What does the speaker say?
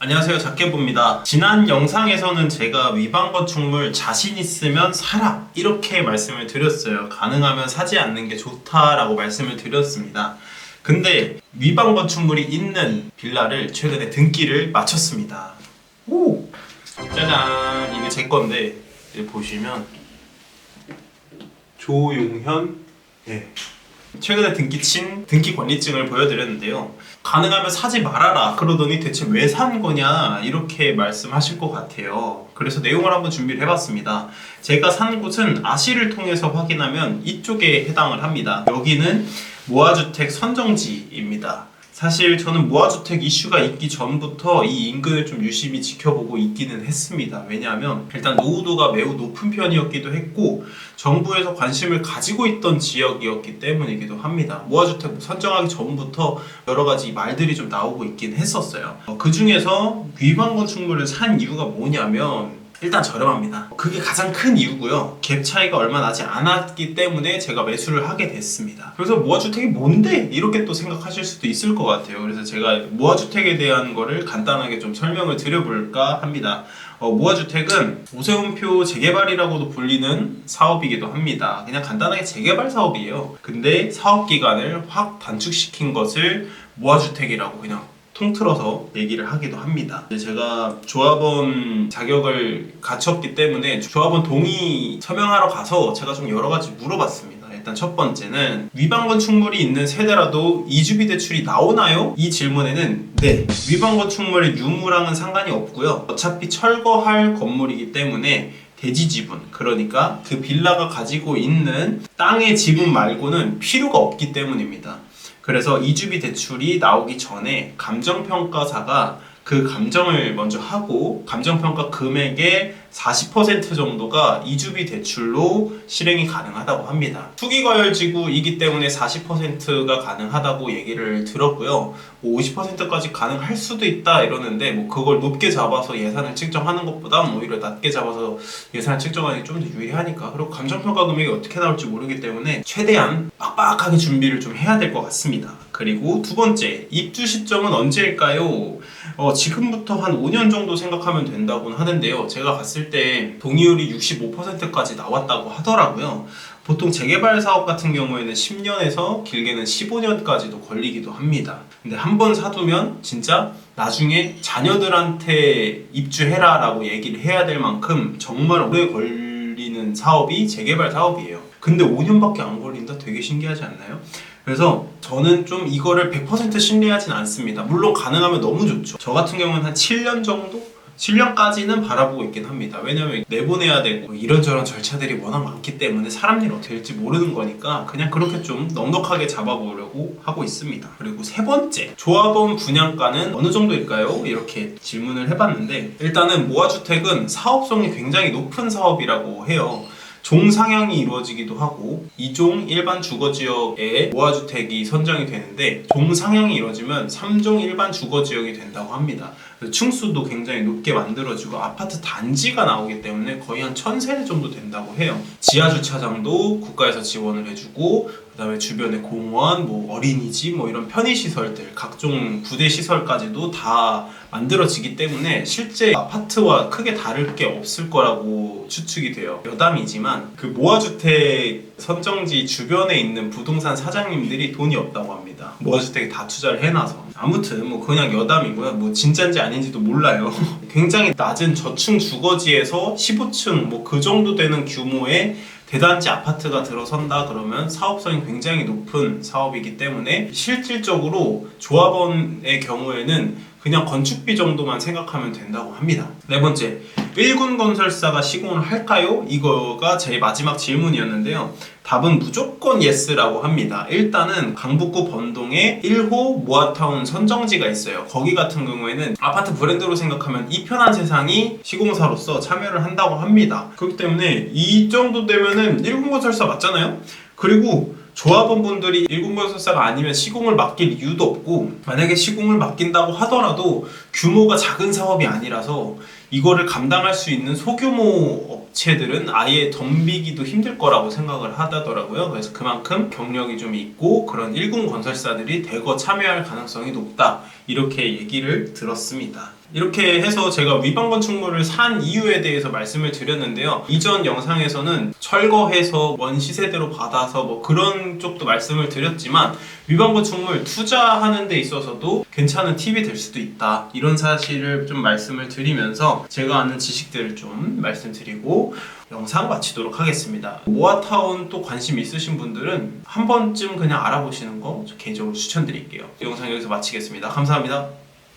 안녕하세요, 작게봅니다. 지난 영상에서는 제가 위반 건축물 자신 있으면 사라 이렇게 말씀을 드렸어요. 가능하면 사지 않는 게 좋다라고 말씀을 드렸습니다. 근데 위반 건축물이 있는 빌라를 최근에 등기를 마쳤습니다. 오! 짜잔! 이게 제 건데 보시면 조용현 최근에 등기친 등기 권리증을 보여드렸는데요. 가능하면 사지 말아라 그러더니 대체 왜 산 거냐 이렇게 말씀하실 것 같아요. 그래서 내용을 한번 준비를 해봤습니다. 제가 산 곳은 아시를 통해서 확인하면 이쪽에 해당을 합니다. 여기는 무아주택 선정지입니다. 사실 저는 무아주택 이슈가 있기 전부터 이 인근을 좀 유심히 지켜보고 있기는 했습니다. 왜냐하면 일단 노후도가 매우 높은 편이었기도 했고 정부에서 관심을 가지고 있던 지역이었기 때문이기도 합니다. 무아주택 선정하기 전부터 여러 가지 말들이 좀 나오고 있긴 했었어요. 그 중에서 위반 건축물을 산 이유가 뭐냐면 일단 저렴합니다. 그게 가장 큰 이유고요. 갭 차이가 얼마 나지 않았기 때문에 제가 매수를 하게 됐습니다. 그래서 무아주택이 뭔데? 이렇게 또 생각하실 수도 있을 것 같아요. 그래서 제가 무아주택에 대한 거를 간단하게 좀 설명을 드려볼까 합니다. 무아주택은 오세훈표 재개발이라고도 불리는 사업이기도 합니다. 그냥 간단하게 재개발 사업이에요. 근데 사업기간을 확 단축시킨 것을 무아주택이라고 그냥 통틀어서 얘기를 하기도 합니다. 제가 조합원 자격을 갖췄기 때문에 조합원 동의 서명하러 가서 제가 좀 여러 가지 물어봤습니다. 일단 첫 번째는 위반 건축물이 있는 세대라도 이주비 대출이 나오나요? 이 질문에는 네, 위반 건축물의 유무랑은 상관이 없고요. 어차피 철거할 건물이기 때문에 대지 지분, 그러니까 그 빌라가 가지고 있는 땅의 지분 말고는 필요가 없기 때문입니다. 그래서 이주비 대출이 나오기 전에 감정평가사가 그 감정을 먼저 하고 감정평가 금액의 40% 정도가 이주비 대출로 실행이 가능하다고 합니다. 투기과열지구이기 때문에 40%가 가능하다고 얘기를 들었고요. 50%까지 가능할 수도 있다 이러는데 그걸 높게 잡아서 예산을 측정하는 것보다 오히려 낮게 잡아서 예산을 측정하는 게 좀 더 유리하니까. 그리고 감정평가 금액이 어떻게 나올지 모르기 때문에 최대한 빡빡하게 준비를 좀 해야 될 것 같습니다. 그리고 두 번째, 입주 시점은 언제일까요? 지금부터 한 5년 정도 생각하면 된다고 하는데요. 제가 갔을 때 동의율이 65%까지 나왔다고 하더라고요. 보통 재개발 사업 같은 경우에는 10년에서 길게는 15년까지도 걸리기도 합니다. 근데 한 번 사두면 진짜 나중에 자녀들한테 입주해라 라고 얘기를 해야 될 만큼 정말 오래 걸리는 사업이 재개발 사업이에요. 근데 5년밖에 안 걸린다? 되게 신기하지 않나요? 그래서 저는 좀 이거를 100% 신뢰하진 않습니다. 물론 가능하면 너무 좋죠. 저 같은 경우는 한 7년 정도? 7년까지는 바라보고 있긴 합니다. 왜냐면 내보내야 되고 이런저런 절차들이 워낙 많기 때문에 사람 일 어떻게 될지 모르는 거니까 그냥 그렇게 좀 넉넉하게 잡아보려고 하고 있습니다. 그리고 세 번째, 조합원 분양가는 어느 정도일까요? 이렇게 질문을 해봤는데 일단은 무아주택은 사업성이 굉장히 높은 사업이라고 해요. 종상향이 이루어지기도 하고 2종 일반 주거지역에 무아주택이 선정이 되는데 종상향이 이루어지면 3종 일반 주거지역이 된다고 합니다. 층수도 굉장히 높게 만들어지고 아파트 단지가 나오기 때문에 거의 한 1000세대 정도 된다고 해요. 지하주차장도 국가에서 지원을 해주고 그 다음에 주변에 공원, 어린이집, 이런 편의시설들, 각종 부대시설까지도 다 만들어지기 때문에 실제 아파트와 크게 다를 게 없을 거라고 추측이 돼요. 여담이지만 그 무아주택 선정지 주변에 있는 부동산 사장님들이 돈이 없다고 합니다. 무아주택에 다 투자를 해놔서. 아무튼 그냥 여담이고요. 진짜인지 아닌지도 몰라요. 굉장히 낮은 저층 주거지에서 15층 그 정도 되는 규모의 대단지 아파트가 들어선다 그러면 사업성이 굉장히 높은 사업이기 때문에 실질적으로 조합원의 경우에는 그냥 건축비 정도만 생각하면 된다고 합니다. 네 번째, 1군 건설사가 시공을 할까요? 이거가 제 마지막 질문이었는데요. 답은 무조건 예스라고 합니다. 일단은 강북구 번동에 1호 모아타운 선정지가 있어요. 거기 같은 경우에는 아파트 브랜드로 생각하면 이 편한 세상이 시공사로서 참여를 한다고 합니다. 그렇기 때문에 이 정도 되면은 1군 건설사 맞잖아요? 그리고 조합원분들이 1군 건설사가 아니면 시공을 맡길 이유도 없고 만약에 시공을 맡긴다고 하더라도 규모가 작은 사업이 아니라서 이거를 감당할 수 있는 소규모 업체들은 아예 덤비기도 힘들 거라고 생각을 하더라고요. 그래서 그만큼 경력이 좀 있고 그런 1군 건설사들이 대거 참여할 가능성이 높다 이렇게 얘기를 들었습니다. 이렇게 해서 제가 위반 건축물을 산 이유에 대해서 말씀을 드렸는데요. 이전 영상에서는 철거해서 원 시세대로 받아서 뭐 그런 쪽도 말씀을 드렸지만 위반 건축물 투자하는 데 있어서도 괜찮은 팁이 될 수도 있다. 이런 사실을 좀 말씀을 드리면서 제가 아는 지식들을 좀 말씀드리고 영상 마치도록 하겠습니다. 모아타운 또 관심 있으신 분들은 한 번쯤 그냥 알아보시는 거 개인적으로 추천드릴게요. 영상 여기서 마치겠습니다. 감사합니다.